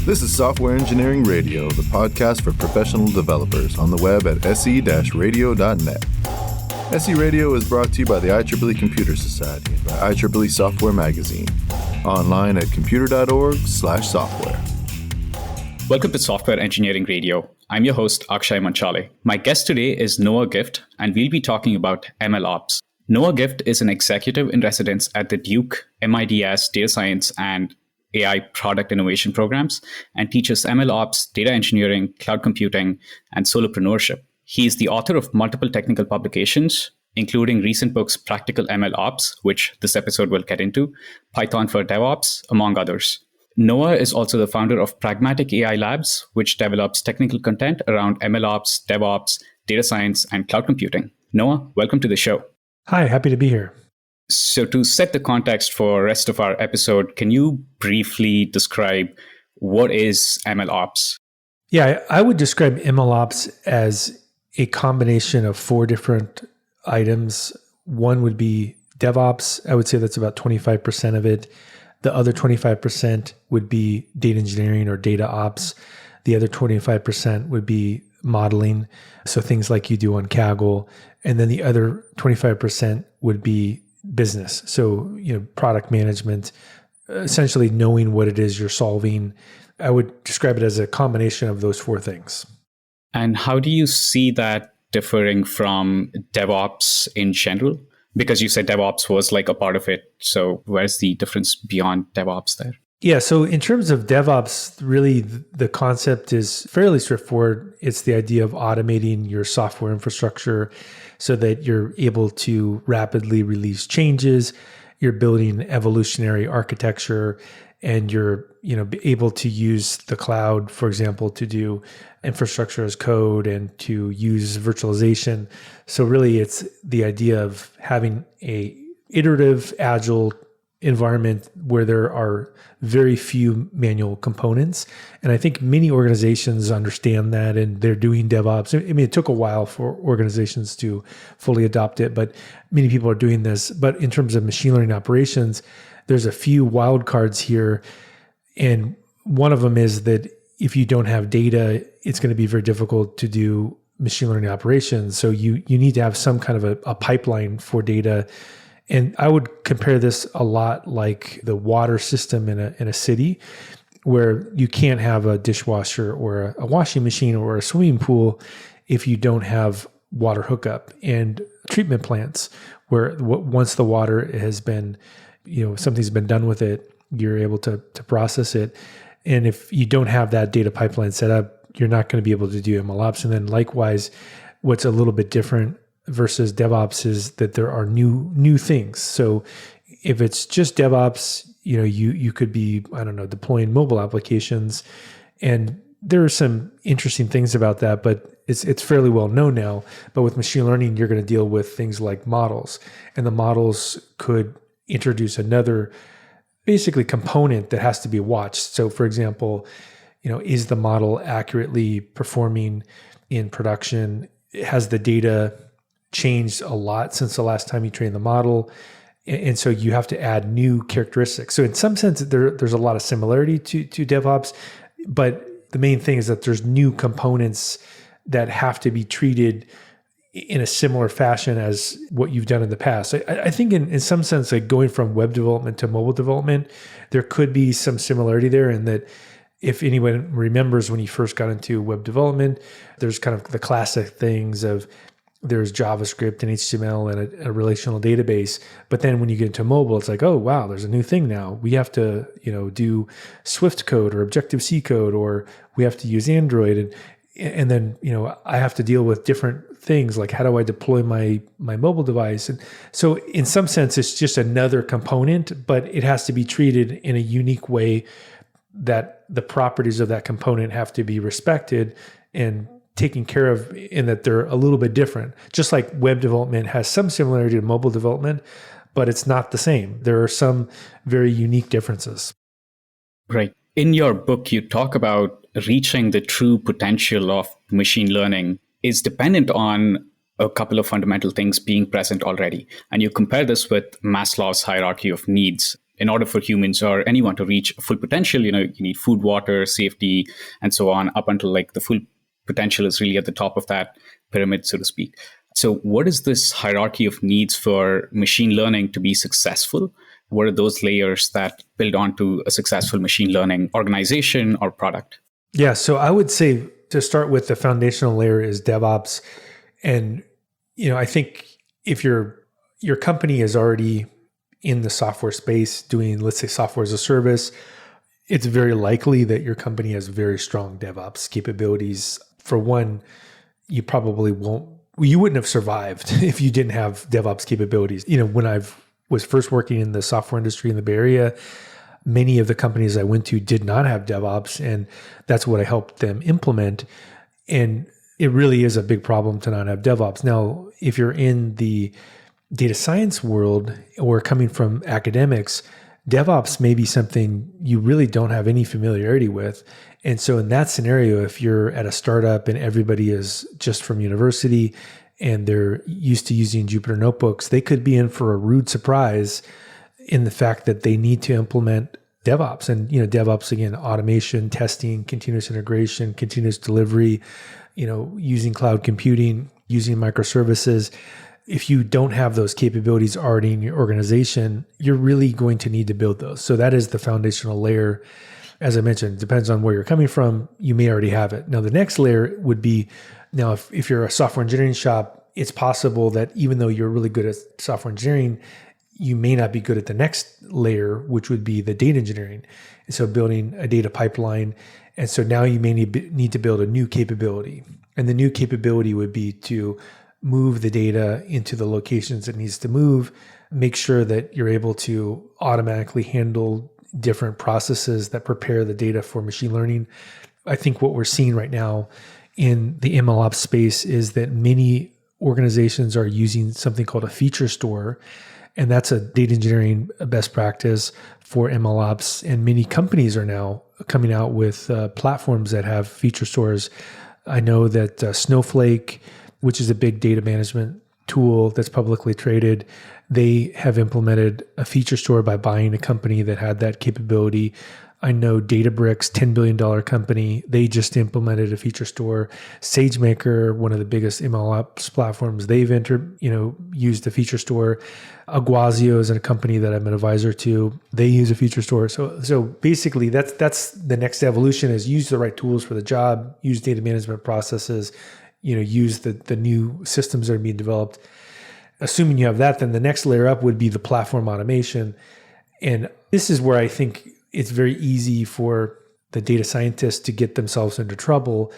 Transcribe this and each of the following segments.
This is Software Engineering Radio, the podcast for professional developers on the web at se-radio.net. SE Radio is brought to you by the IEEE Computer Society and by IEEE Software Magazine. Online at computer.org/software. Welcome to Software Engineering Radio. I'm your host, Akshay Manchale. My guest today is Noah Gift, and we'll be talking about MLOps. Noah Gift is an executive in residence at the Duke MIDS Data Science and AI Product Innovation Programs and teaches MLOps, data engineering, cloud computing, and solopreneurship. He is the author of multiple technical publications, including recent books Practical MLOps, which this episode will get into, Python for DevOps, among others. Noah is also the founder of Pragmatic AI Labs, which develops technical content around MLOps, DevOps, data science, and cloud computing. Noah, welcome to the show. Hi, happy to be here. So to set the context for the rest of our episode, can you briefly describe what is MLOps? Yeah, I would describe MLOps as a combination of four different items. One would be DevOps. I would say that's about 25% of it. The other 25% would be data engineering or data ops. The other 25% would be modeling, so things like you do on Kaggle. And then the other 25% would be business. So, product management, essentially knowing what it is you're solving. I would describe it as a combination of those four things. And how do you see that differing from DevOps in general? Because you said DevOps was like a part of it. So where's the difference beyond DevOps there? Yeah, so in terms of DevOps, really the concept is fairly straightforward. It's the idea of automating your software infrastructure so that you're able to rapidly release changes, you're building evolutionary architecture, and you're able to use the cloud, for example, to do infrastructure as code and to use virtualization. So really it's the idea of having a iterative, agile environment where there are very few manual components. And I think many organizations understand that and they're doing DevOps. I mean, it took a while for organizations to fully adopt it, but many people are doing this. But in terms of machine learning operations, there's a few wild cards here. And one of them is that if you don't have data, it's going to be very difficult to do machine learning operations. So you need to have some kind of a pipeline for data. And I would compare this a lot like the water system in a city, where you can't have a dishwasher or a washing machine or a swimming pool if you don't have water hookup, and treatment plants where once the water has been, something's been done with it, you're able to process it. And if you don't have that data pipeline set up, you're not going to be able to do MLOps. And then likewise, what's a little bit different versus DevOps is that there are new things. So if it's just DevOps, you could be, deploying mobile applications. And there are some interesting things about that, but it's fairly well known now. But with machine learning, you're going to deal with things like models. And the models could introduce another basically component that has to be watched. So for example, is the model accurately performing in production? Has the data changed a lot since the last time you trained the model? And so you have to add new characteristics. So in some sense, there's a lot of similarity to DevOps, but the main thing is that there's new components that have to be treated in a similar fashion as what you've done in the past. I think in some sense, like going from web development to mobile development, there could be some similarity there in that if anyone remembers when you first got into web development, there's kind of the classic things of there's JavaScript and HTML and a relational database. But then when you get into mobile, it's like, oh, wow, there's a new thing now. We have to, do Swift code or Objective-C code, or we have to use Android. And then, I have to deal with different things like how do I deploy my mobile device? And so in some sense, it's just another component, but it has to be treated in a unique way that the properties of that component have to be respected and taken care of, in that they're a little bit different. Just like web development has some similarity to mobile development, but it's not the same. There are some very unique differences. Right. In your book, you talk about reaching the true potential of machine learning is dependent on a couple of fundamental things being present already. And you compare this with Maslow's hierarchy of needs. in order for humans or anyone to reach full potential, you need food, water, safety, and so on, up until like the full potential is really at the top of that pyramid, so to speak. So what is this hierarchy of needs for machine learning to be successful? What are those layers that build onto a successful machine learning organization or product? Yeah, so I would say to start with, the foundational layer is DevOps. And, I think if your company is already in the software space doing, let's say, software as a service, it's very likely that your company has very strong DevOps capabilities. For one, you wouldn't have survived if you didn't have DevOps capabilities. When I was first working in the software industry in the Bay Area, many of the companies I went to did not have DevOps, and that's what I helped them implement. And it really is a big problem to not have DevOps. Now, if you're in the data science world or coming from academics, DevOps may be something you really don't have any familiarity with. And so in that scenario, if you're at a startup and everybody is just from university and they're used to using Jupyter notebooks, they could be in for a rude surprise in the fact that they need to implement DevOps. And, DevOps, again, automation, testing, continuous integration, continuous delivery, using cloud computing, using microservices. If you don't have those capabilities already in your organization, you're really going to need to build those. So that is the foundational layer. As I mentioned, it depends on where you're coming from. You may already have it. Now, the next layer would be, now, if you're a software engineering shop, it's possible that even though you're really good at software engineering, you may not be good at the next layer, which would be the data engineering. And so building a data pipeline. And so now you may need to build a new capability. And the new capability would be to move the data into the locations it needs to move, make sure that you're able to automatically handle different processes that prepare the data for machine learning. I think what we're seeing right now in the MLOps space is that many organizations are using something called a feature store, and that's a data engineering best practice for MLOps. And many companies are now coming out with platforms that have feature stores. I know that Snowflake, which is a big data management tool that's publicly traded, they have implemented a feature store by buying a company that had that capability. I know Databricks, $10 billion company, they just implemented a feature store. SageMaker, one of the biggest MLOps platforms, they've used a feature store. Aguazio is a company that I'm an advisor to. They use a feature store. So basically, that's the next evolution: is use the right tools for the job, use data management processes, use the new systems that are being developed. Assuming you have that, then the next layer up would be the platform automation. And this is where I think it's very easy for the data scientists to get themselves into trouble,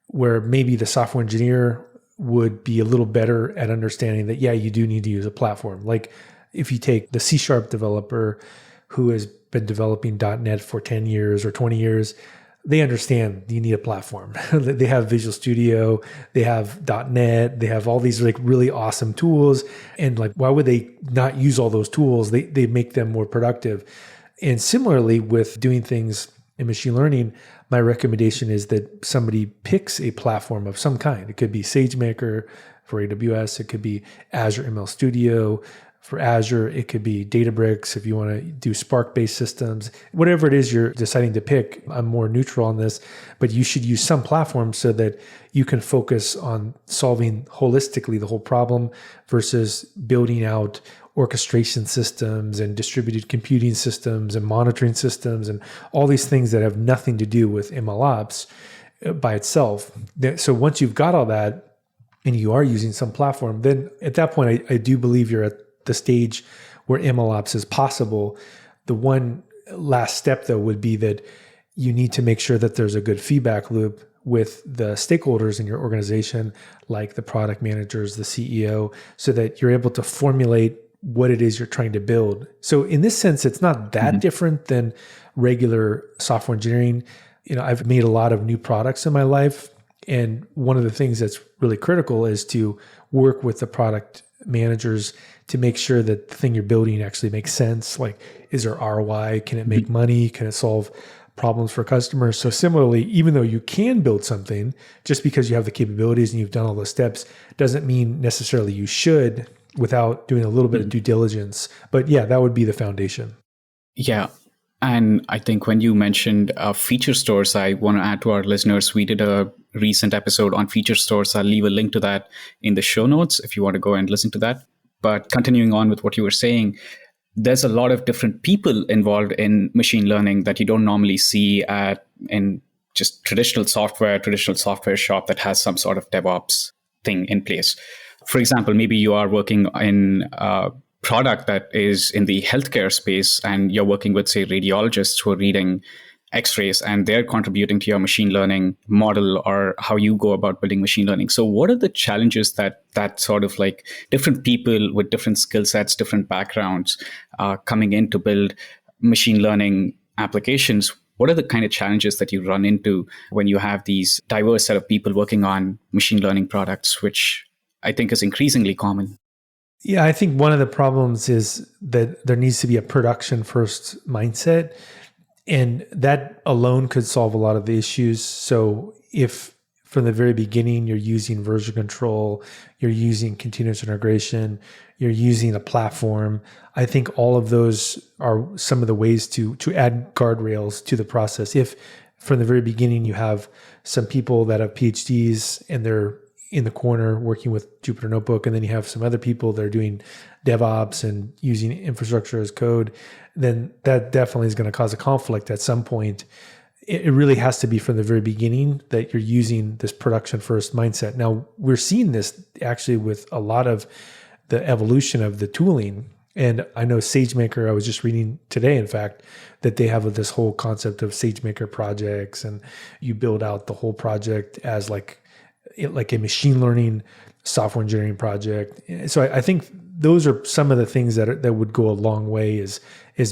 where maybe the software engineer would be a little better at understanding that, yeah, you do need to use a platform. Like if you take the C# developer who has been developing .NET for 10 years or 20 years, they understand you need a platform. They have Visual Studio, they have .NET, they have all these like really awesome tools. And like, why would they not use all those tools? They make them more productive. And similarly with doing things in machine learning, my recommendation is that somebody picks a platform of some kind. It could be SageMaker for AWS. It could be Azure ML Studio for Azure. It could be Databricks if you want to do Spark-based systems. Whatever it is you're deciding to pick, I'm more neutral on this, but you should use some platform so that you can focus on solving holistically the whole problem versus building out orchestration systems and distributed computing systems and monitoring systems and all these things that have nothing to do with MLOps by itself. So once you've got all that and you are using some platform, then at that point, I do believe you're at the stage where MLOps is possible. The one last step, though, would be that you need to make sure that there's a good feedback loop with the stakeholders in your organization, like the product managers, the CEO, so that you're able to formulate what it is you're trying to build. So in this sense, it's not that different than regular software engineering. I've made a lot of new products in my life. And one of the things that's really critical is to work with the product managers to make sure that the thing you're building actually makes sense. Like, is there ROI? Can it make money? Can it solve problems for customers? So similarly, even though you can build something, just because you have the capabilities and you've done all those steps, doesn't mean necessarily you should, without doing a little bit of due diligence. But yeah, that would be the foundation. Yeah. And I think when you mentioned feature stores, I want to add to our listeners, we did a recent episode on feature stores. I'll leave a link to that in the show notes if you want to go and listen to that. But continuing on with what you were saying, there's a lot of different people involved in machine learning that you don't normally see in just traditional software shop that has some sort of DevOps thing in place. For example, maybe you are working in a product that is in the healthcare space and you're working with, say, radiologists who are reading x-rays and they're contributing to your machine learning model or how you go about building machine learning. So what are the challenges that sort of like different people with different skill sets, different backgrounds coming in to build machine learning applications? What are the kind of challenges that you run into when you have these diverse set of people working on machine learning products, which I think is increasingly common? Yeah, I think one of the problems is that there needs to be a production first mindset. And that alone could solve a lot of the issues. So if from the very beginning you're using version control, you're using continuous integration, you're using a platform, I think all of those are some of the ways to add guardrails to the process. If from the very beginning you have some people that have PhDs and they're in the corner working with Jupyter Notebook, and then you have some other people that are doing DevOps and using infrastructure as code, then that definitely is going to cause a conflict at some point. It really has to be from the very beginning that you're using this production first mindset. Now, we're seeing this actually with a lot of the evolution of the tooling. And I know SageMaker, I was just reading today, in fact, that they have this whole concept of SageMaker projects, and you build out the whole project as like a machine learning software engineering project. So I think those are some of the things that would go a long way is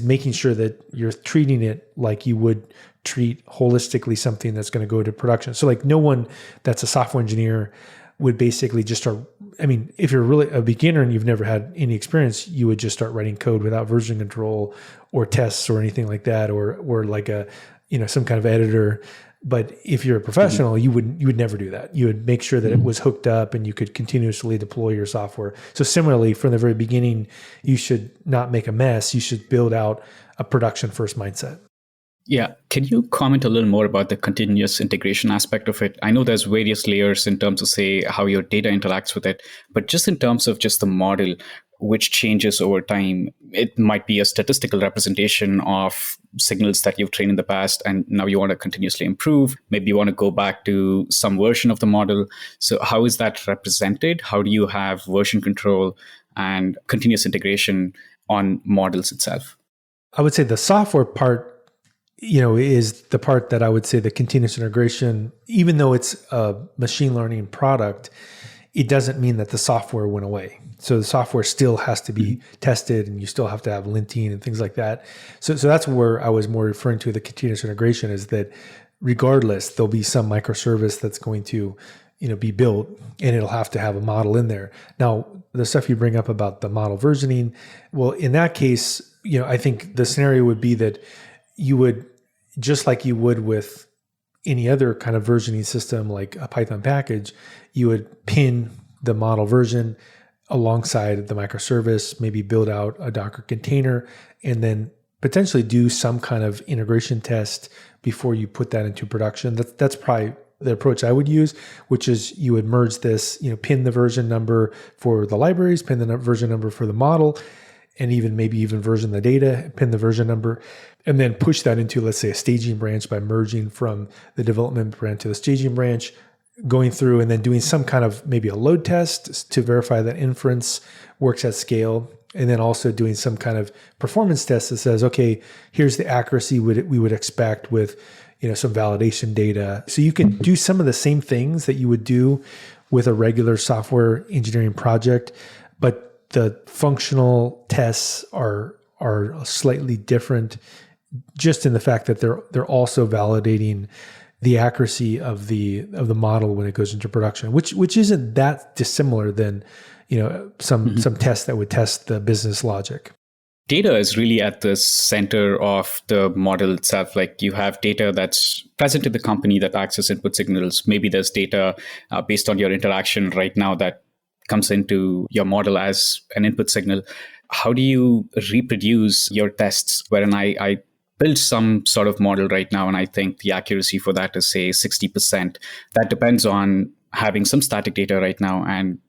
making sure that you're treating it like you would treat holistically something that's going to go to production. So like no one that's a software engineer would basically just start. I mean, if you're really a beginner and you've never had any experience, you would just start writing code without version control or tests or anything like that, or like some kind of editor. But if you're a professional, you would never do that. You would make sure that it was hooked up and you could continuously deploy your software. So similarly, from the very beginning, you should not make a mess. You should build out a production first mindset. Yeah. Can you comment a little more about the continuous integration aspect of it? I know there's various layers in terms of, say, how your data interacts with it, but just in terms of just the model, which changes over time. It might be a statistical representation of signals that you've trained in the past, and now you want to continuously improve. Maybe you want to go back to some version of the model. So how is that represented? How do you have version control and continuous integration on models itself? I would say the software part, is the part that I would say the continuous integration, even though it's a machine learning product, it doesn't mean that the software went away. So the software still has to be tested, and you still have to have linting and things like that. So that's where I was more referring to the continuous integration, is that regardless, there'll be some microservice that's going to, be built, and it'll have to have a model in there. Now, the stuff you bring up about the model versioning, well, in that case, I think the scenario would be that you would, just like you would with any other kind of versioning system, like a Python package, you would pin the model version alongside the microservice, maybe build out a Docker container, and then potentially do some kind of integration test before you put that into production. That's probably the approach I would use, which is you would merge this, pin the version number for the libraries, pin the version number for the model, and maybe version the data, pin the version number, and then push that into, let's say, a staging branch by merging from the development branch to the staging branch, going through and then doing some kind of maybe a load test to verify that inference works at scale, and then also doing some kind of performance test that says, okay, here's the accuracy we would expect with some validation data. So you can do some of the same things that you would do with a regular software engineering project, but the functional tests are slightly different, just in the fact that they're also validating the accuracy of the model when it goes into production, which isn't that dissimilar than some tests that would test the business logic. Data is really at the center of the model itself. Like you have data that's present in the company that acts as input signals. Maybe there's data based on your interaction right now that comes into your model as an input signal. how do you reproduce your tests? Wherein I build some sort of model right now, and I think the accuracy for that is, say, 60%. That depends on having some static data right now, and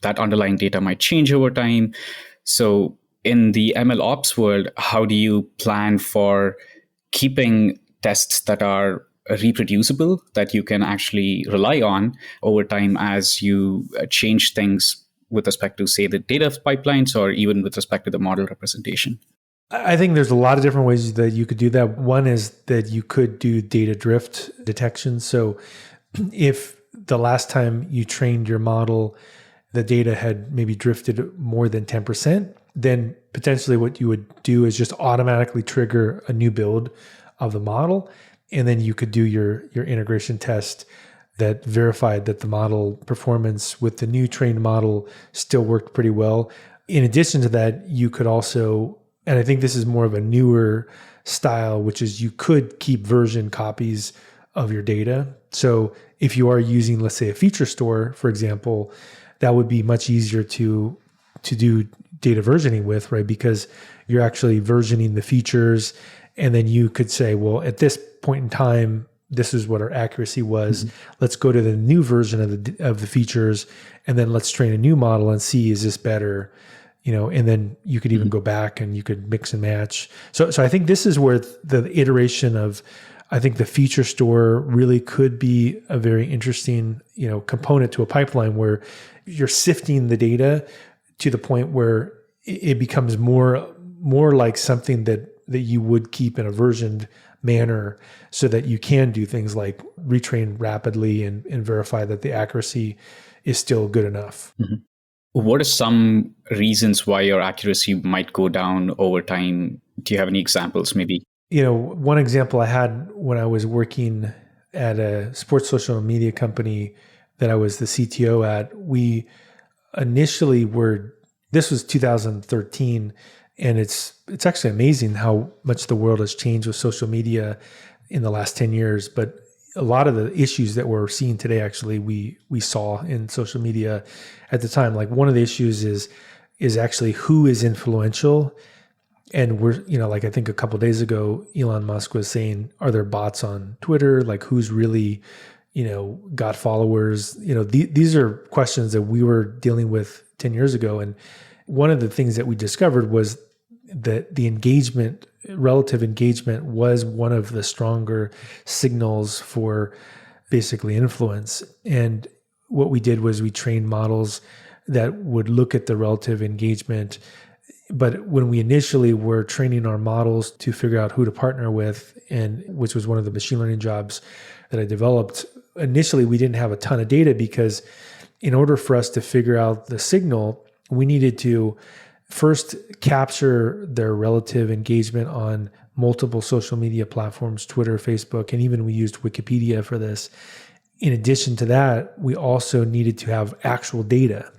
that underlying data might change over time. So in the MLOps world, how do you plan for keeping tests that are reproducible, that you can actually rely on over time as you change things with respect to, say, the data pipelines, or even with respect to the model representation? I think there's a lot of different ways that you could do that. One is that you could do data drift detection. So if the last time you trained your model, the data had maybe drifted more than 10%, then potentially what you would do is just automatically trigger a new build of the model. And then you could do your integration test that verified that the model performance with the new trained model still worked pretty well. In addition to that, you could also, and I think this is more of a newer style, which is you could keep version copies of your data. So if you are using, let's say, a feature store, for example, that would be much easier to do data versioning with, right? Because you're actually versioning the features, and then you could say, well, at this point in time, this is what our accuracy was. Mm-hmm. Let's go to the new version of the features, and then let's train a new model and see, is this better? And then you could even go back and you could mix and match. So I think this is where the iteration of, I think the feature store really could be a very interesting, component to a pipeline where you're sifting the data to the point where it becomes more like something that you would keep in a versioned manner, so that you can do things like retrain rapidly and verify that the accuracy is still good enough. Mm-hmm. What are some reasons why your accuracy might go down over time? Do you have any examples, maybe? One example I had when I was working at a sports social media company that I was the CTO at, we initially this was 2013, and it's actually amazing how much the world has changed with social media in the last 10 years. But a lot of the issues that we're seeing today, actually, we saw in social media at the time. Like, one of the issues is actually who is influential. And we're, like, I think a couple of days ago, Elon Musk was saying, are there bots on Twitter? Like, who's really, got followers? These are questions that we were dealing with 10 years ago. And one of the things that we discovered was that the relative engagement was one of the stronger signals for basically influence. And what we did was we trained models that would look at the relative engagement. But when we initially were training our models to figure out who to partner with, and which was one of the machine learning jobs that I developed, initially we didn't have a ton of data, because in order for us to figure out the signal, we needed to first capture their relative engagement on multiple social media platforms, Twitter, Facebook, and even we used Wikipedia for this. In addition to that, we also needed to have actual data.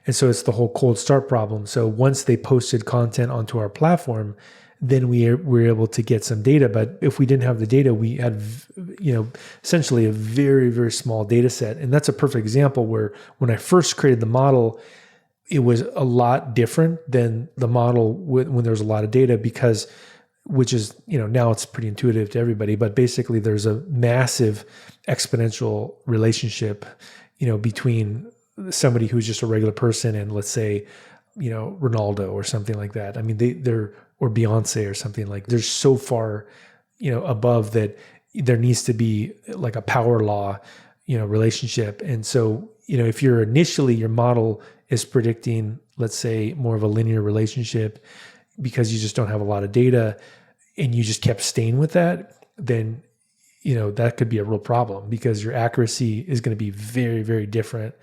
And so it's the whole cold start problem. So once they posted content onto our platform, then we were able to get some data. But if we didn't have the data, we had, essentially a very, very small data set. And that's a perfect example where when I first created the model, it was a lot different than the model when there's a lot of data, because, which is, now it's pretty intuitive to everybody, but basically there's a massive exponential relationship, between somebody who's just a regular person and, let's say, Ronaldo or something like that. I mean, they're, or Beyonce or something, like, they're so far, above that there needs to be like a power law, relationship. And so, if you're initially, your model is predicting, let's say, more of a linear relationship because you just don't have a lot of data, and you just kept staying with that, then, that could be a real problem, because your accuracy is going to be very, very different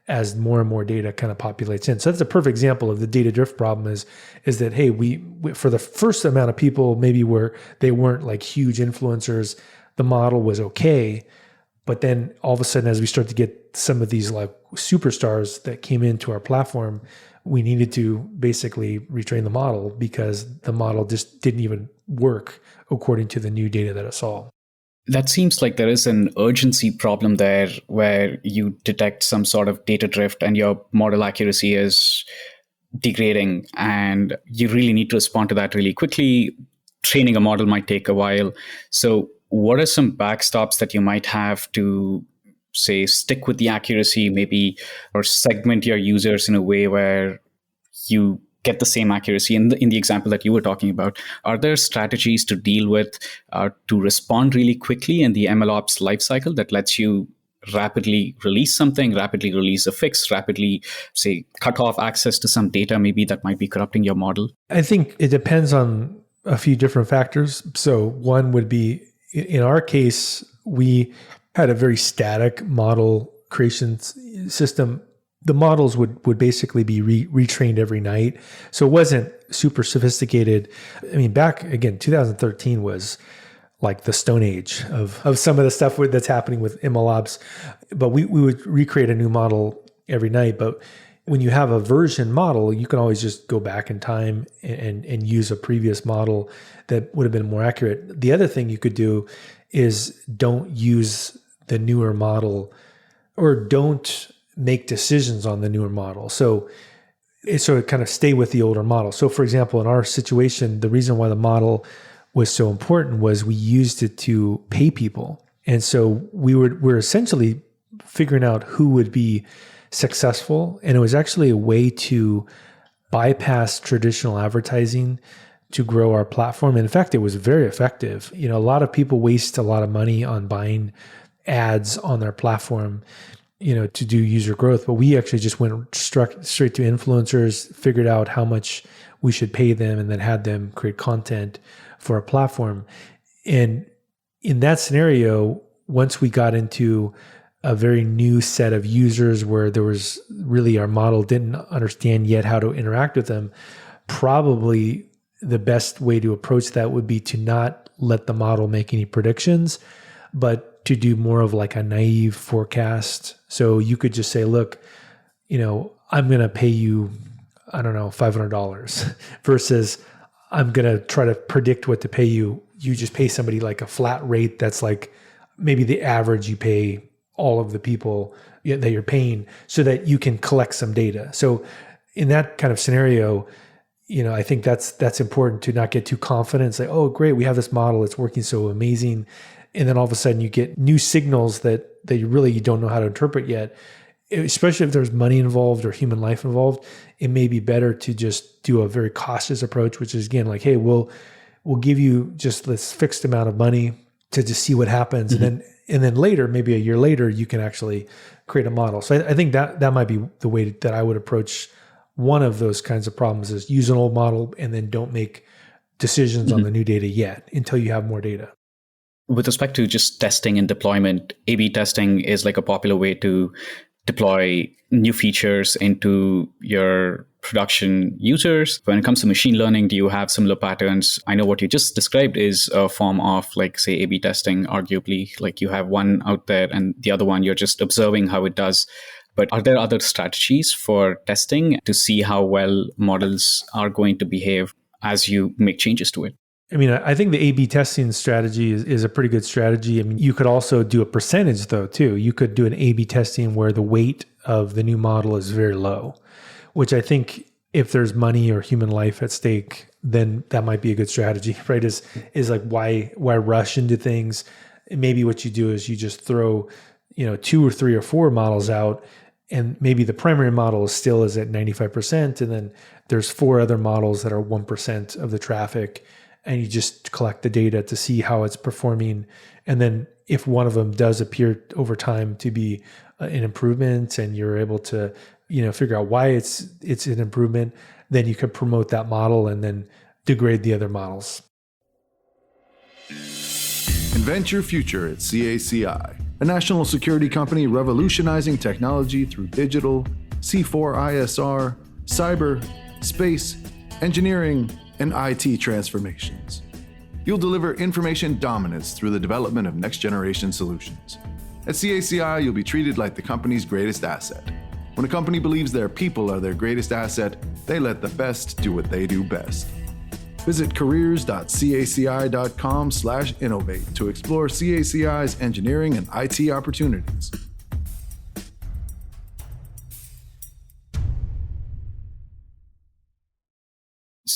as more and more data kind of populates in. So that's a perfect example of the data drift problem is that, hey, we for the first amount of people, maybe where they weren't like huge influencers, the model was okay. But then all of a sudden, as we start to get some of these like superstars that came into our platform, we needed to basically retrain the model, because the model just didn't even work according to the new data that it saw. That seems like there is an urgency problem there, where you detect some sort of data drift and your model accuracy is degrading and you really need to respond to that really quickly. Training a model might take a while. So what are some backstops that you might have to, say, stick with the accuracy, maybe, or segment your users in a way where you get the same accuracy? In the example that you were talking about, are there strategies to deal with, to respond really quickly in the MLOps lifecycle that lets you rapidly release something, rapidly release a fix, rapidly, say, cut off access to some data maybe that might be corrupting your model? I think it depends on a few different factors. So one would be, in our case, we had a very static model creation system. The models would basically be retrained every night. So it wasn't super sophisticated. I mean, back again, 2013 was like the Stone Age of some of the stuff that's happening with MLOps. But we would recreate a new model every night. But when you have a version model, you can always just go back in time and use a previous model that would have been more accurate. The other thing you could do is don't use the newer model, or don't make decisions on the newer model. So kind of stay with the older model. So for example, in our situation, the reason why the model was so important was we used it to pay people. And so we're essentially figuring out who would be successful. And it was actually a way to bypass traditional advertising to grow our platform. And in fact, it was very effective. A lot of people waste a lot of money on buying ads on their platform, to do user growth. But we actually just went straight to influencers, figured out how much we should pay them, and then had them create content for our platform. And in that scenario, once we got into a very new set of users where there was really, our model didn't understand yet how to interact with them, probably the best way to approach that would be to not let the model make any predictions, but to do more of like a naive forecast. So you could just say, look, I'm going to pay you, I don't know, $500 versus I'm going to try to predict what to pay you. You just pay somebody like a flat rate that's like maybe the average you pay all of the people that you're paying, so that you can collect some data. So in that kind of scenario, I think that's important, to not get too confident and say, oh, great, we have this model, it's working so amazing. And then all of a sudden you get new signals that you don't know how to interpret yet. Especially if there's money involved or human life involved, it may be better to just do a very cautious approach, which is again like, hey, we'll give you just this fixed amount of money to just see what happens. Mm-hmm. And then later, maybe a year later, you can actually create a model. So I think that might be the way that I would approach one of those kinds of problems, is use an old model and then don't make decisions on the new data yet until you have more data. With respect to just testing and deployment, A/B testing is like a popular way to deploy new features into your production users. When it comes to machine learning, do you have similar patterns? I know what you just described is a form of, like, say, A/B testing, arguably. Like, you have one out there and the other one, you're just observing how it does. But are there other strategies for testing to see how well models are going to behave as you make changes to it? I mean, I think the A/B testing strategy is a pretty good strategy. I mean, you could also do a percentage though, too. You could do an A/B testing where the weight of the new model is very low, which I think if there's money or human life at stake, then that might be a good strategy, right? Is like, why rush into things? And maybe what you do is you just throw, 2 or 3 or 4 models out, and maybe the primary model still is at 95%. And then there's 4 other models that are 1% of the traffic. And you just collect the data to see how it's performing. And then if one of them does appear over time to be an improvement, and you're able to, figure out why it's an improvement, then you can promote that model and then degrade the other models. Invent your future at CACI, a national security company revolutionizing technology through digital, C4ISR, cyber, space, engineering, and IT transformations. You'll deliver information dominance through the development of next-generation solutions. At CACI, you'll be treated like the company's greatest asset. When a company believes their people are their greatest asset, they let the best do what they do best. Visit careers.caci.com/innovate to explore CACI's engineering and IT opportunities.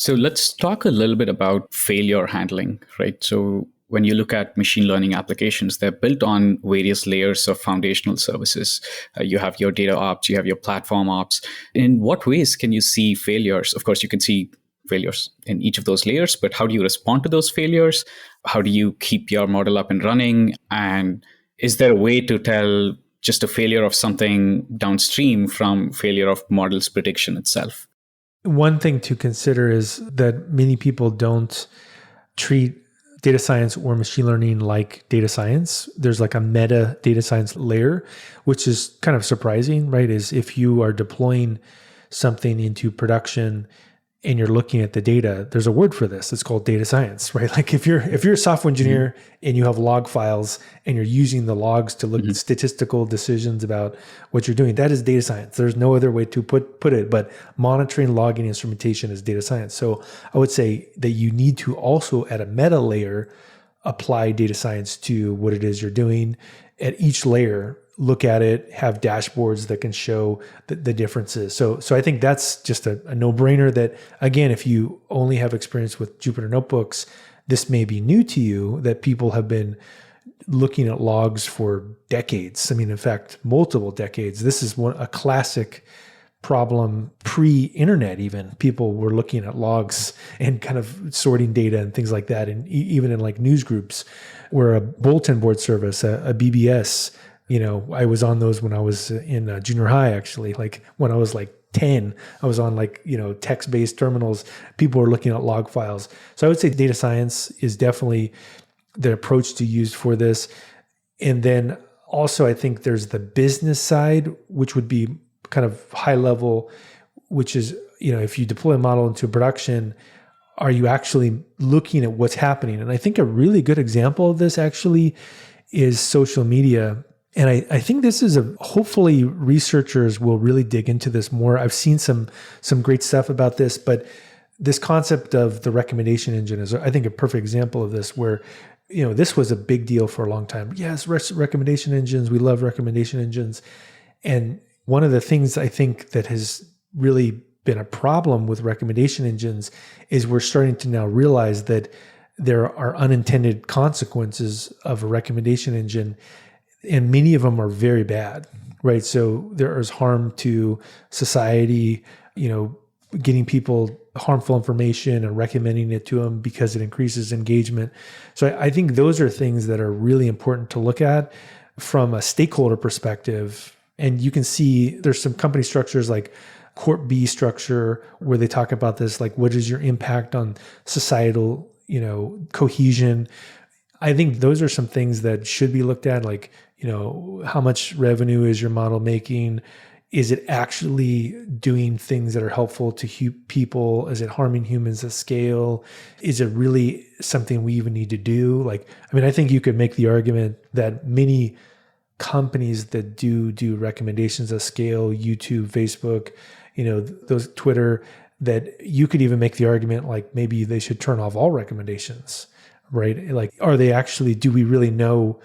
So let's talk a little bit about failure handling, right? So when you look at machine learning applications, they're built on various layers of foundational services. You have your data ops, you have your platform ops. In what ways can you see failures? Of course, you can see failures in each of those layers, but how do you respond to those failures? How do you keep your model up and running? And is there a way to tell just a failure of something downstream from failure of model's prediction itself? One thing to consider is that many people don't treat data science or machine learning like data science. There's like a meta data science layer, which is kind of surprising, right? Is if you are deploying something into production and you're looking at the data, there's a word for this. It's called data science, right? Like if you're a software engineer and you have log files and you're using the logs to look at statistical decisions about what you're doing, that is data science. There's no other way to put it, but monitoring, logging, instrumentation is data science. So I would say that you need to also at a meta layer apply data science to what it is you're doing. At each layer, look at it, have dashboards that can show the differences. So I think that's just a no-brainer that, again, if you only have experience with Jupyter Notebooks, this may be new to you, that people have been looking at logs for decades. I mean, in fact, multiple decades. This is a classic problem pre-internet even. People were looking at logs and kind of sorting data and things like that. And even in like news groups where a bulletin board service, a BBS, I was on those when I was in junior high, actually. Like when I was like 10, I was on like, text-based terminals. People were looking at log files. So I would say data science is definitely the approach to use for this. And then also I think there's the business side, which would be kind of high level, which is, if you deploy a model into production, are you actually looking at what's happening? And I think a really good example of this actually is social media. And I think this is hopefully researchers will really dig into this more. I've seen some great stuff about this, but this concept of the recommendation engine is, I think, a perfect example of this where, this was a big deal for a long time. Yes, recommendation engines. We love recommendation engines. And one of the things I think that has really been a problem with recommendation engines is we're starting to now realize that there are unintended consequences of a recommendation engine, and many of them are very bad, right? So there is harm to society, getting people harmful information and recommending it to them because it increases engagement. So I think those are things that are really important to look at from a stakeholder perspective. And you can see there's some company structures like Corp B structure where they talk about this, like what is your impact on societal, cohesion. I think those are some things that should be looked at, like, how much revenue is your model making? Is it actually doing things that are helpful to people? Is it harming humans at scale? Is it really something we even need to do? I think you could make the argument that many companies that do recommendations at scale, YouTube, Facebook, those Twitter, that you could even make the argument like maybe they should turn off all recommendations, right? Like, do we really know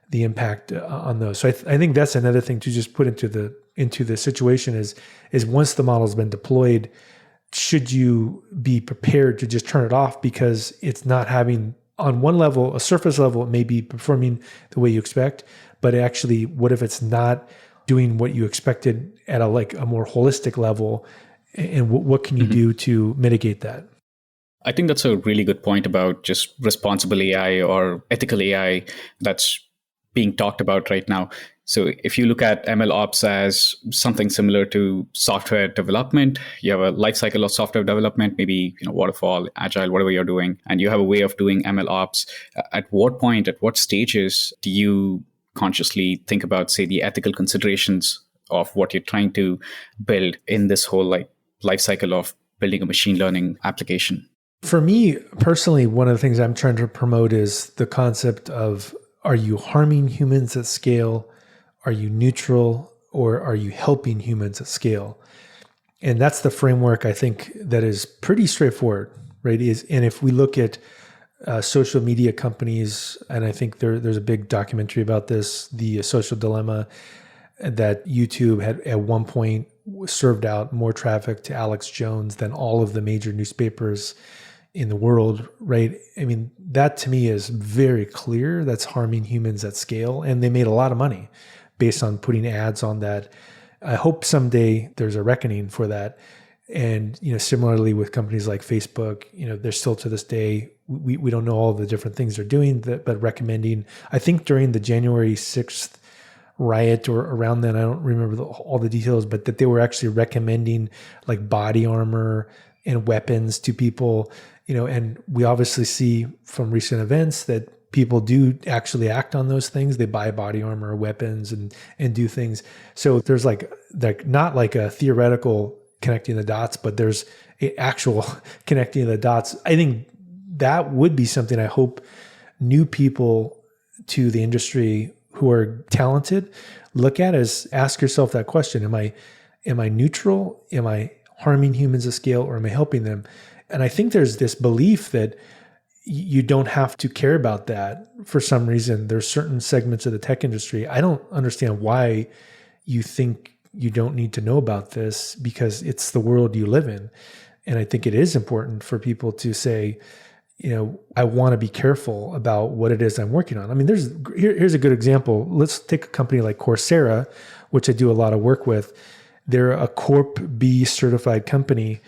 the impact on those? So I think that's another thing to just put into the situation is once the model's been deployed, should you be prepared to just turn it off because it's not having, on one level, a surface level, it may be performing the way you expect, but actually, what if it's not doing what you expected at a more holistic level? And what can you do to mitigate that? I think that's a really good point about just responsible AI or ethical AI that's being talked about right now. So if you look at MLOps as something similar to software development, you have a life cycle of software development, maybe waterfall, agile, whatever you're doing, and you have a way of doing MLOps. At what point, at what stages do you consciously think about, say, the ethical considerations of what you're trying to build in this whole life cycle of building a machine learning application? For me personally, one of the things I'm trying to promote is the concept of, are you harming humans at scale? Are you neutral, or are you helping humans at scale? And that's the framework I think that is pretty straightforward, right? And if we look at social media companies, and I think there's a big documentary about this, The Social Dilemma, that YouTube had at one point served out more traffic to Alex Jones than all of the major newspapers in the world, right? I mean, that to me is very clear. That's harming humans at scale. And they made a lot of money based on putting ads on that. I hope someday there's a reckoning for that. And, similarly with companies like Facebook, they're still to this day, we don't know all the different things they're doing, but recommending, I think during the January 6th riot or around then, I don't remember all the details, but that they were actually recommending like body armor and weapons to people, and we obviously see from recent events that people do actually act on those things. They buy body armor or weapons and do things. So there's like not like a theoretical connecting the dots, but there's an actual connecting the dots. I think that would be something I hope new people to the industry who are talented look at, is ask yourself that question. Am I neutral? Am I harming humans at scale, or am I helping them? And I think there's this belief that you don't have to care about that for some reason. There's certain segments of the tech industry. I don't understand why you think you don't need to know about this, because it's the world you live in. And I think it is important for people to say, I want to be careful about what it is I'm working on. I mean, here's a good example. Let's take a company like Coursera, which I do a lot of work with. They're a Corp B certified company.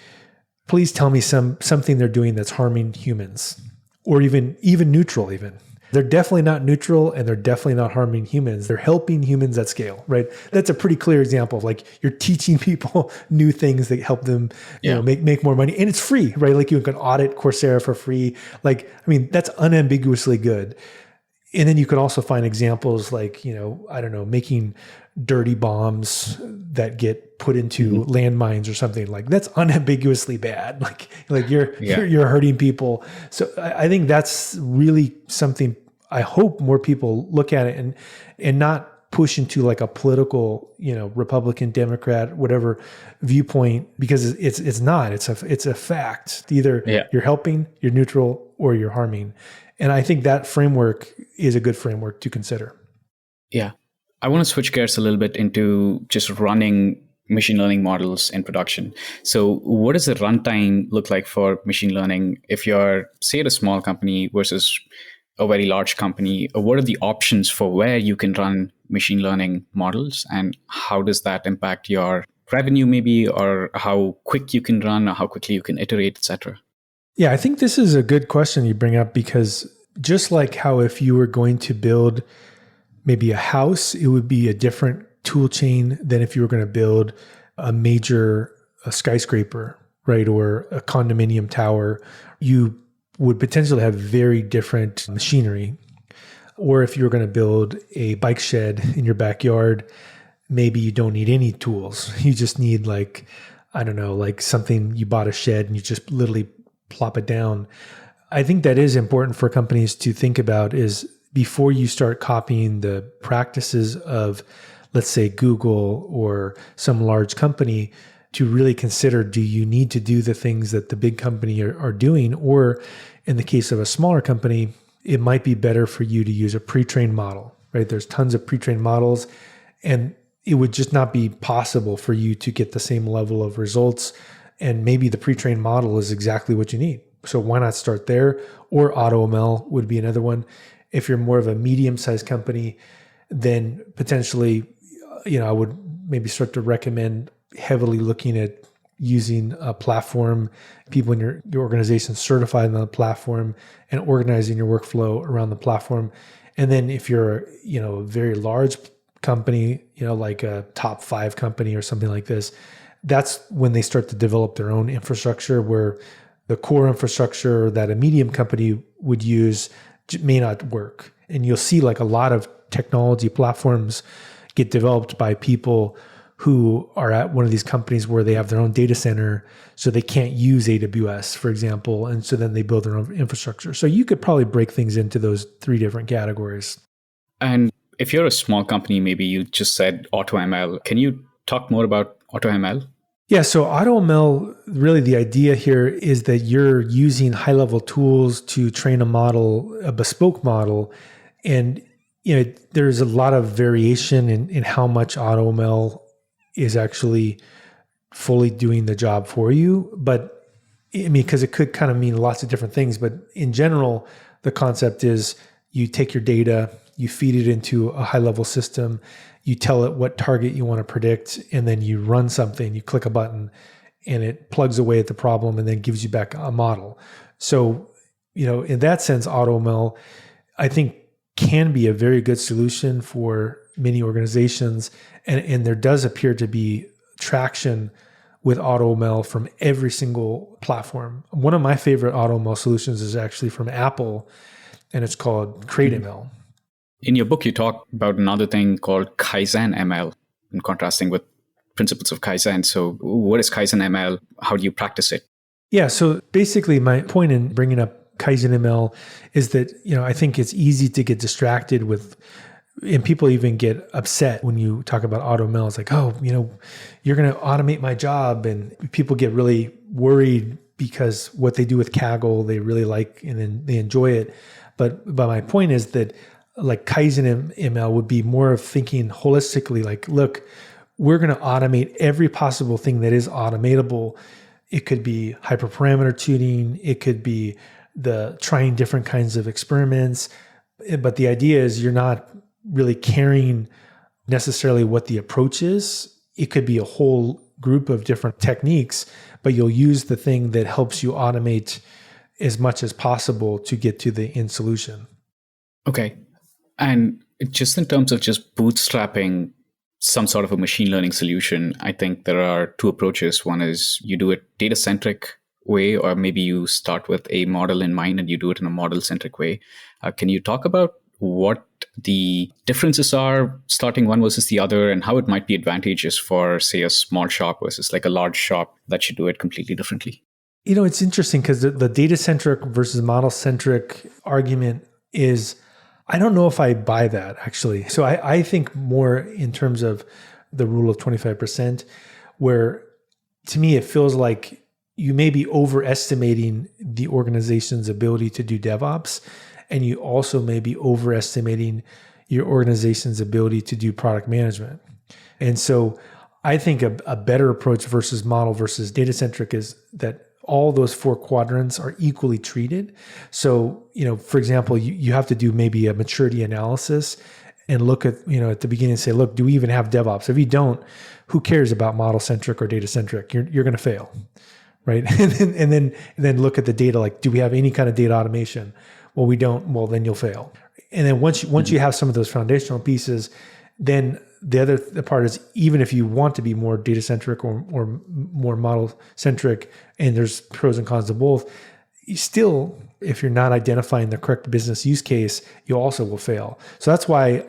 Please tell me something they're doing that's harming humans, or even neutral even. They're definitely not neutral, and they're definitely not harming humans. They're helping humans at scale, right? That's a pretty clear example of like you're teaching people new things that help them, make more money, and it's free, right? Like you can audit Coursera for free. Like, I mean, that's unambiguously good. And then you can also find examples like, making dirty bombs that get put into landmines or something. Like that's unambiguously bad. Like you're hurting people. So I think that's really something I hope more people look at it and not push into like a political, Republican, Democrat, whatever viewpoint, because it's not. It's a fact. Either you're helping, you're neutral, or you're harming. And I think that framework is a good framework to consider. Yeah. I want to switch gears a little bit into just running machine learning models in production. So what does the runtime look like for machine learning if you're, say, at a small company versus a very large company? What are the options for where you can run machine learning models, and how does that impact your revenue maybe, or how quick you can run, or how quickly you can iterate, etc.? Yeah, I think this is a good question you bring up, because just like how if you were going to build maybe a house, it would be a different tool chain than if you were going to build a skyscraper, right? Or a condominium tower. You would potentially have very different machinery. Or if you were going to build a bike shed in your backyard, maybe you don't need any tools. You just need like something, you bought a shed and you just literally plop it down. I think that is important for companies to think about, is before you start copying the practices of, let's say, Google or some large company, to really consider, do you need to do the things that the big company are doing? Or in the case of a smaller company, it might be better for you to use a pre-trained model, right? There's tons of pre-trained models, and it would just not be possible for you to get the same level of results. And maybe the pre-trained model is exactly what you need. So why not start there? Or AutoML would be another one. If you're more of a medium-sized company, then potentially, I would maybe start to recommend heavily looking at using a platform, people in your organization certified on the platform, and organizing your workflow around the platform. And then if you're, a very large company, like a top 5 company or something like this, that's when they start to develop their own infrastructure, where the core infrastructure that a medium company would use may not work. And you'll see like a lot of technology platforms get developed by people who are at one of these companies where they have their own data center, so they can't use AWS, for example. And so then they build their own infrastructure. So you could probably break things into those 3 different categories. And if you're a small company, maybe you just said AutoML. Can you talk more about AutoML? Yeah, so AutoML, really the idea here is that you're using high-level tools to train a model, a bespoke model, and there's a lot of variation in how much AutoML is actually fully doing the job for you. But because it could kind of mean lots of different things. But in general, the concept is you take your data, you feed it into a high-level system, you tell it what target you want to predict, and then you run something, you click a button, and it plugs away at the problem and then gives you back a model. So, in that sense, AutoML, I think, can be a very good solution for many organizations. And there does appear to be traction with AutoML from every single platform. One of my favorite AutoML solutions is actually from Apple, and it's called Create ML. In your book, you talk about another thing called Kaizen ML, in contrasting with principles of Kaizen. So what is Kaizen ML? How do you practice it? Yeah, so basically my point in bringing up Kaizen ML is that, I think it's easy to get distracted with, and people even get upset when you talk about AutoML. It's like, oh, you're going to automate my job. And people get really worried because what they do with Kaggle, they really like, and then they enjoy it. But my point is that like Kaizen ML would be more of thinking holistically, like, look, we're going to automate every possible thing that is automatable. It could be hyperparameter tuning. It could be the trying different kinds of experiments. But the idea is you're not really caring necessarily what the approach is. It could be a whole group of different techniques, but you'll use the thing that helps you automate as much as possible to get to the end solution. Okay. And just in terms of just bootstrapping some sort of a machine learning solution, I think there are two approaches. One is you do it data-centric way, or maybe you start with a model in mind and you do it in a model-centric way. Can you talk about what the differences are starting one versus the other, and how it might be advantageous for, say, a small shop versus like a large shop that should do it completely differently? It's interesting because the data-centric versus model-centric argument is, I don't know if I buy that, actually. So I think more in terms of the rule of 25%, where to me it feels like you may be overestimating the organization's ability to do DevOps, and you also may be overestimating your organization's ability to do product management. And so I think a better approach versus model versus data-centric is that all those four quadrants are equally treated. So, for example, you have to do maybe a maturity analysis and look at, at the beginning and say, look, do we even have DevOps? If you don't, who cares about model-centric or data-centric? You're going to fail, right? and then look at the data, like, do we have any kind of data automation? Well, we don't. Well, then you'll fail. And then once you have some of those foundational pieces, then the part is, even if you want to be more data-centric or more model-centric, and there's pros and cons to both, you still, if you're not identifying the correct business use case, you also will fail. So that's why,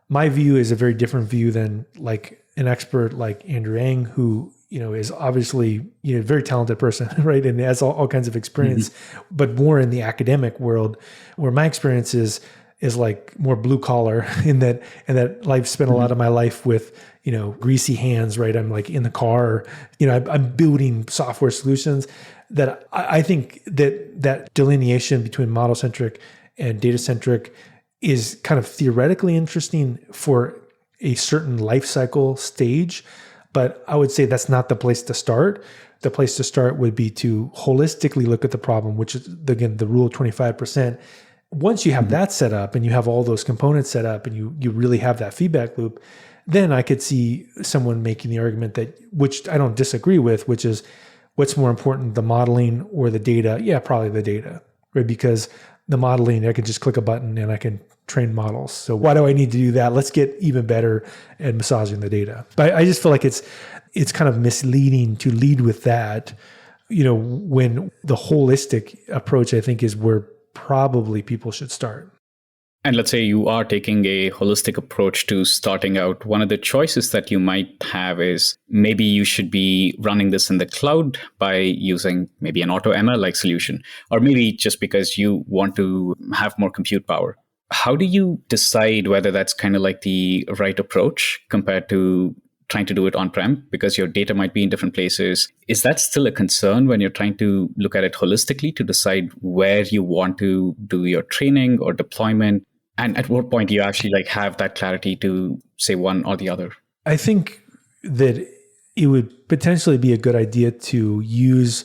my view is a very different view than like an expert like Andrew Ng, who is obviously a very talented person, right? And has all kinds of experience, but more in the academic world, where my experience is like more blue collar in that I've spent a lot of my life with, greasy hands, right? I'm like in the car, I'm building software solutions that I think that delineation between model-centric and data-centric is kind of theoretically interesting for a certain life cycle stage. But I would say that's not the place to start. The place to start would be to holistically look at the problem, which is, again, the rule of 25%. Once you have that set up and you have all those components set up and you really have that feedback loop, then I could see someone making the argument that, which I don't disagree with, which is, what's more important, the modeling or the data? Yeah, probably the data, right? Because the modeling, I can just click a button and I can train models. So why do I need to do that? Let's get even better at massaging the data. But I just feel like it's kind of misleading to lead with that, when the holistic approach, I think, is where probably people should start. And let's say you are taking a holistic approach to starting out. One of the choices that you might have is maybe you should be running this in the cloud by using maybe an AutoML like solution, or maybe just because you want to have more compute power. How do you decide whether that's kind of like the right approach compared to trying to do it on-prem, because your data might be in different places? Is that still a concern when you're trying to look at it holistically to decide where you want to do your training or deployment? And at what point do you actually like have that clarity to say one or the other? I think that it would potentially be a good idea to use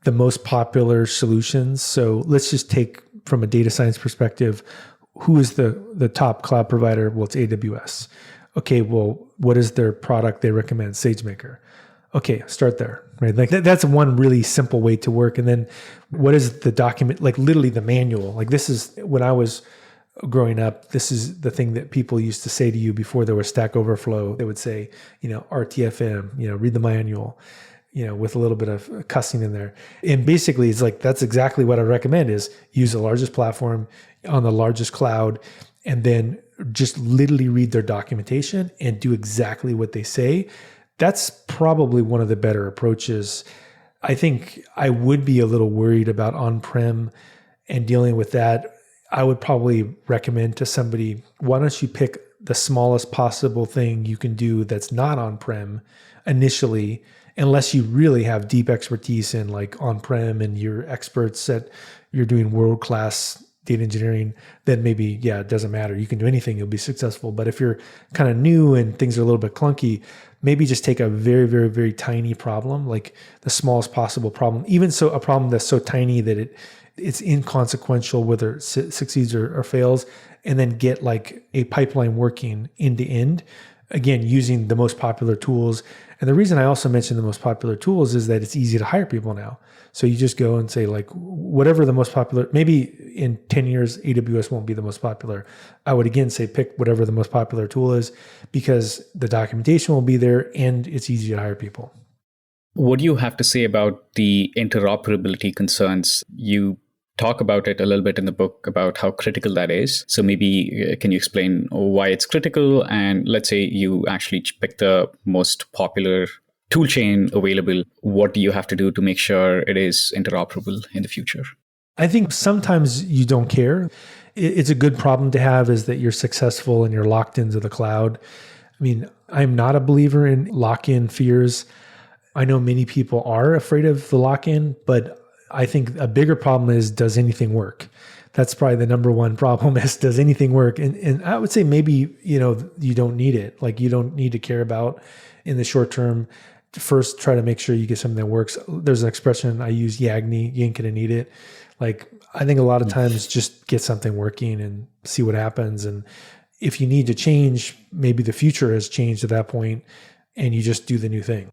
the most popular solutions. So let's just take from a data science perspective, who is the top cloud provider? Well, it's AWS. Okay, well, what is their product they recommend? SageMaker. Okay, start there, right? Like that's one really simple way to work. And then what is the document, like literally the manual? Like this is when I was growing up, this is the thing that people used to say to you before there was Stack Overflow. They would say, RTFM, read the manual, with a little bit of cussing in there. And basically it's like, that's exactly what I recommend is use the largest platform on the largest cloud, and then just literally read their documentation and do exactly what they say. That's probably one of the better approaches. I think I would be a little worried about on-prem and dealing with that. I would probably recommend to somebody, why don't you pick the smallest possible thing you can do that's not on-prem initially, unless you really have deep expertise in like on-prem and you're experts at, you're doing world-class data engineering, then maybe, it doesn't matter. You can do anything, you'll be successful. But if you're kind of new and things are a little bit clunky, maybe just take a very, very, very tiny problem, like the smallest possible problem, even so a problem that's so tiny that it's inconsequential whether it succeeds or fails, and then get like a pipeline working end to end, again, using the most popular tools. And the reason I also mentioned the most popular tools is that it's easy to hire people now. So you just go and say like, whatever the most popular, maybe in 10 years, AWS won't be the most popular. I would again say pick whatever the most popular tool is, because the documentation will be there and it's easy to hire people. What do you have to say about the interoperability concerns? You talk about it a little bit in the book about how critical that is. So maybe can you explain why it's critical? And let's say you actually pick the most popular tool chain available. What do you have to do to make sure it is interoperable in the future? I think sometimes you don't care. It's a good problem to have, is that you're successful and you're locked into the cloud. I mean, I'm not a believer in lock-in fears. I know many people are afraid of the lock-in, but I think a bigger problem is, does anything work? That's probably the number one problem is, does anything work? And I would say maybe, you don't need it. Like you don't need to care about in the short term. First, try to make sure you get something that works. There's an expression I use, Yagni, you ain't gonna need it. Like, I think a lot of times just get something working and see what happens. And if you need to change, maybe the future has changed at that point and you just do the new thing.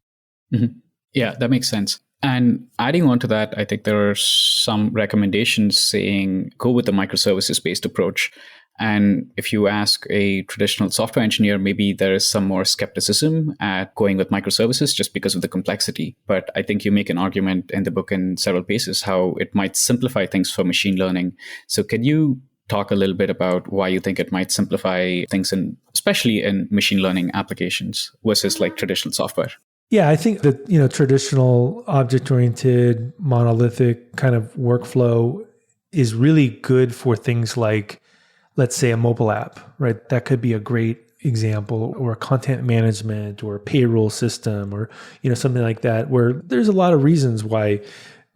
Mm-hmm. Yeah, that makes sense. And adding on to that, I think there are some recommendations saying go with the microservices-based approach. And if you ask a traditional software engineer, maybe there is some more skepticism at going with microservices just because of the complexity. But I think you make an argument in the book in several places how it might simplify things for machine learning. So can you talk a little bit about why you think it might simplify things, especially in machine learning applications versus like traditional software? Yeah, I think that, traditional object-oriented monolithic kind of workflow is really good for things like, let's say, a mobile app, right? That could be a great example, or a content management or a payroll system, or, something like that, where there's a lot of reasons why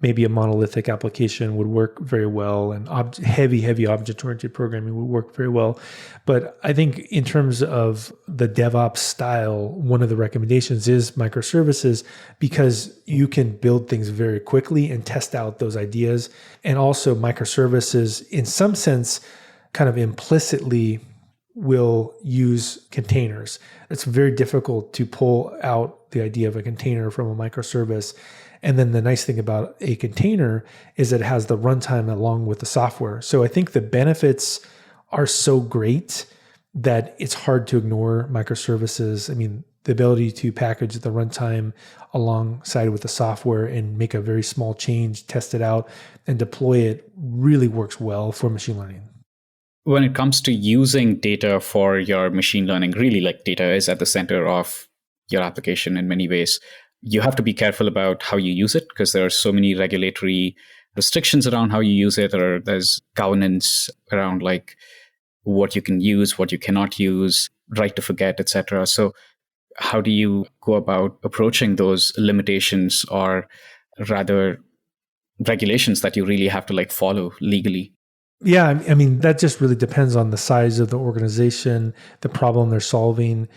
maybe a monolithic application would work very well, and heavy object-oriented programming would work very well. But I think in terms of the DevOps style, one of the recommendations is microservices, because you can build things very quickly and test out those ideas. And also microservices, in some sense, kind of implicitly will use containers. It's very difficult to pull out the idea of a container from a microservice. And then the nice thing about a container is that it has the runtime along with the software. So I think the benefits are so great that it's hard to ignore microservices. I mean, the ability to package the runtime alongside with the software and make a very small change, test it out, and deploy it really works well for machine learning. When it comes to using data for your machine learning, really, like, data is at the center of your application in many ways. You have to be careful about how you use it, because there are so many regulatory restrictions around how you use it, or there's governance around like what you can use, what you cannot use, right to forget, etc. So how do you go about approaching those limitations, or rather regulations that you really have to like follow legally? Yeah, I mean, that just really depends on the size of the organization, the problem they're solving,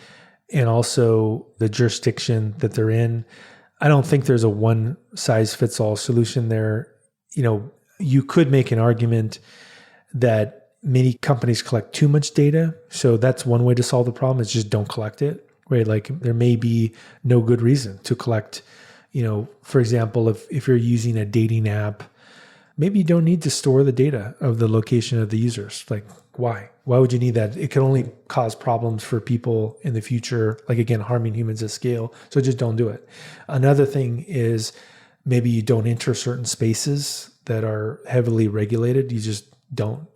and also the jurisdiction that they're in. I don't think there's a one size fits all solution there. You could make an argument that many companies collect too much data. So that's one way to solve the problem is just don't collect it, right? Like there may be no good reason to collect, for example, if you're using a dating app, maybe you don't need to store the data of the location of the users. Like why? Why would you need that? It can only cause problems for people in the future, like again, harming humans at scale. So just don't do it. Another thing is maybe you don't enter certain spaces that are heavily regulated. You just don't,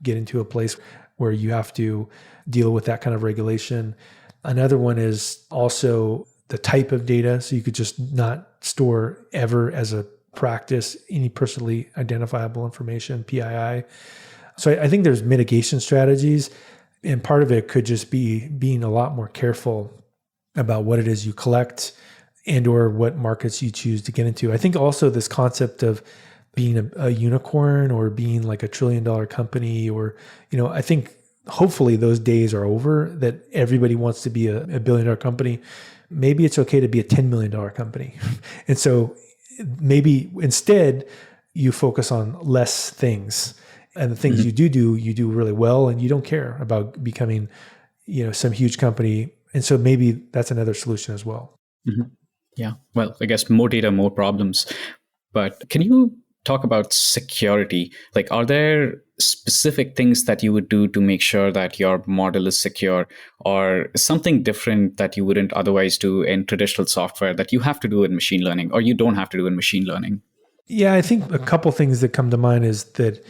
get into a place where you have to deal with that kind of regulation. Another one is also the type of data. So you could just not store ever as a practice any personally identifiable information, PII. So I think there's mitigation strategies, and part of it could just be being a lot more careful about what it is you collect and or what markets you choose to get into. I think also this concept of being a unicorn or being like $1 trillion company, or, I think hopefully those days are over that everybody wants to be a $1 billion company. Maybe it's okay to be a $10 million company. And so maybe instead you focus on less things, and the things you do really well, and you don't care about becoming, some huge company. And so maybe that's another solution as well. Mm-hmm. Yeah. Well, I guess more data, more problems. But can you talk about security? Like, are there specific things that you would do to make sure that your model is secure, or something different that you wouldn't otherwise do in traditional software that you have to do in machine learning, or you don't have to do in machine learning? Yeah, I think a couple things that come to mind is that,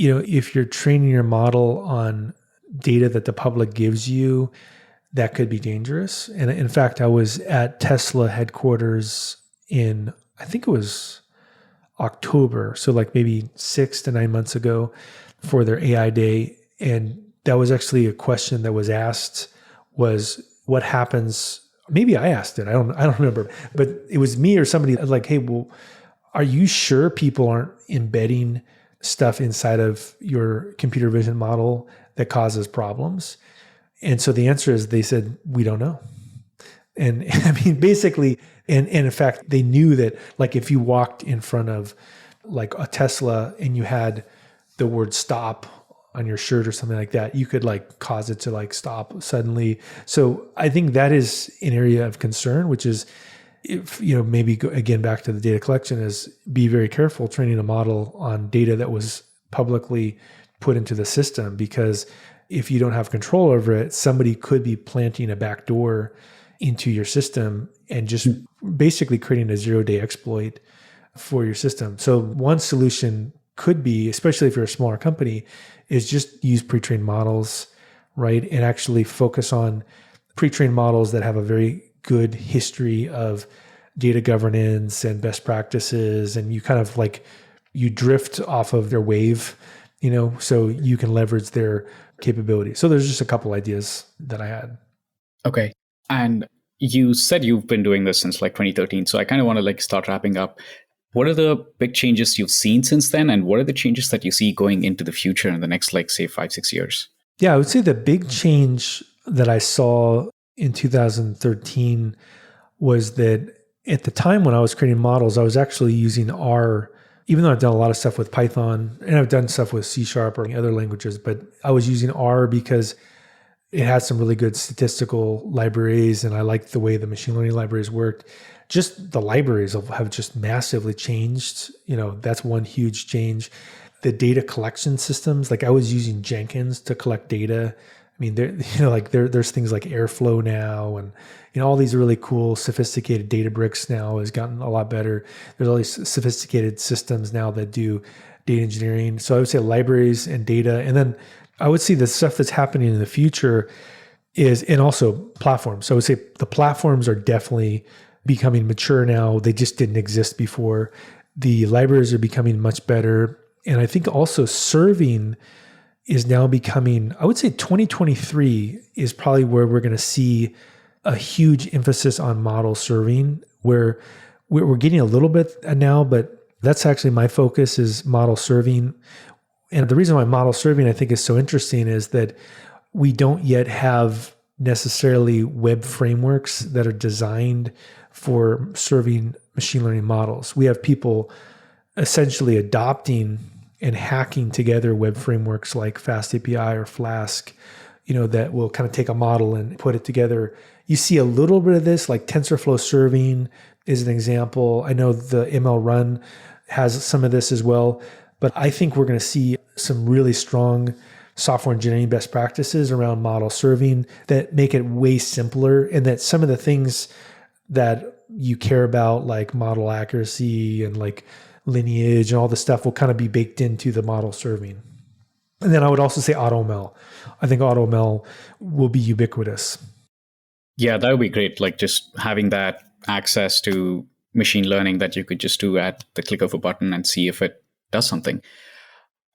if you're training your model on data that the public gives you, that could be dangerous. And in fact, I was at Tesla headquarters in, I think it was October, so like maybe 6 to 9 months ago, for their AI day. And that was actually a question that was asked, was what happens, maybe I asked it, I don't remember, but it was me or somebody like, hey, well, are you sure people aren't embedding stuff inside of your computer vision model that causes problems? And so the answer is, they said, we don't know. And I mean, basically, and in fact, they knew that, like, if you walked in front of like a Tesla and you had the word stop on your shirt or something like that, you could like cause it to like stop suddenly. So I think that is an area of concern, which is, if, maybe go, again, back to the data collection, is be very careful training a model on data that was publicly put into the system, because if you don't have control over it, somebody could be planting a backdoor into your system and just basically creating a 0-day exploit for your system. So one solution could be, especially if you're a smaller company, is just use pre-trained models, right? And actually focus on pre-trained models that have a very good history of data governance and best practices. And you kind of like, you drift off of their wave, so you can leverage their capability. So there's just a couple ideas that I had. Okay. And you said you've been doing this since like 2013. So I kind of want to like start wrapping up. What are the big changes you've seen since then? And what are the changes that you see going into the future in the next, like, say, 5-6 years? Yeah, I would say the big change that I saw in 2013 was that at the time when I was creating models, I was actually using R, even though I've done a lot of stuff with Python and I've done stuff with C# or other languages, but I was using R because it had some really good statistical libraries, and I liked the way the machine learning libraries worked. Just the libraries have just massively changed. That's one huge change. The data collection systems, like I was using Jenkins to collect data. I mean, there's things like Airflow now, and all these really cool, sophisticated Databricks now has gotten a lot better. There's all these sophisticated systems now that do data engineering. So I would say libraries and data, and then I would see the stuff that's happening in the future is, and also platforms. So I would say the platforms are definitely becoming mature now. They just didn't exist before. The libraries are becoming much better. And I think also serving is now becoming, I would say 2023 is probably where we're going to see a huge emphasis on model serving, where we're getting a little bit now, but that's actually my focus, is model serving. And the reason why model serving I think is so interesting is that we don't yet have necessarily web frameworks that are designed for serving machine learning models. We have people essentially adopting and hacking together web frameworks like FastAPI or Flask, that will kind of take a model and put it together. You see a little bit of this, like TensorFlow serving is an example. I know the ML Run has some of this as well, but I think we're going to see some really strong software engineering best practices around model serving that make it way simpler, and that some of the things that you care about, like model accuracy and like lineage and all this stuff, will kind of be baked into the model serving. And then I would also say AutoML. I think AutoML will be ubiquitous. Yeah, that would be great. Like just having that access to machine learning that you could just do at the click of a button and see if it does something.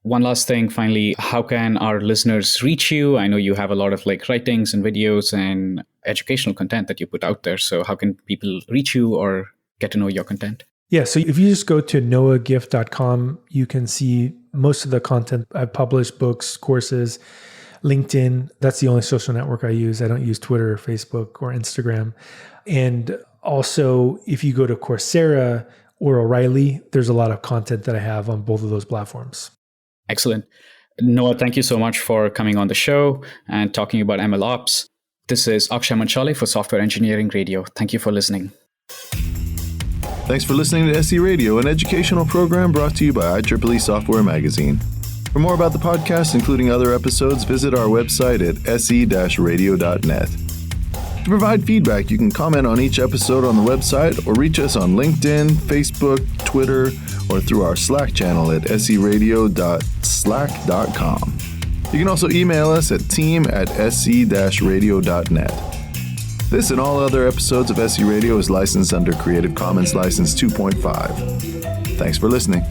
One last thing, finally, how can our listeners reach you? I know you have a lot of like writings and videos and educational content that you put out there. So how can people reach you or get to know your content? Yeah, so if you just go to noahgift.com, you can see most of the content I've published, books, courses, LinkedIn. That's the only social network I use. I don't use Twitter or Facebook or Instagram. And also, if you go to Coursera or O'Reilly, there's a lot of content that I have on both of those platforms. Excellent. Noah, thank you so much for coming on the show and talking about MLOps. This is Akshay Manchale for Software Engineering Radio. Thank you for listening. Thanks for listening to SE Radio, an educational program brought to you by IEEE Software Magazine. For more about the podcast, including other episodes, visit our website at se-radio.net. To provide feedback, you can comment on each episode on the website or reach us on LinkedIn, Facebook, Twitter, or through our Slack channel at seradio.slack.com. You can also email us at team@se-radio.net. This and all other episodes of SE Radio is licensed under Creative Commons License 2.5. Thanks for listening.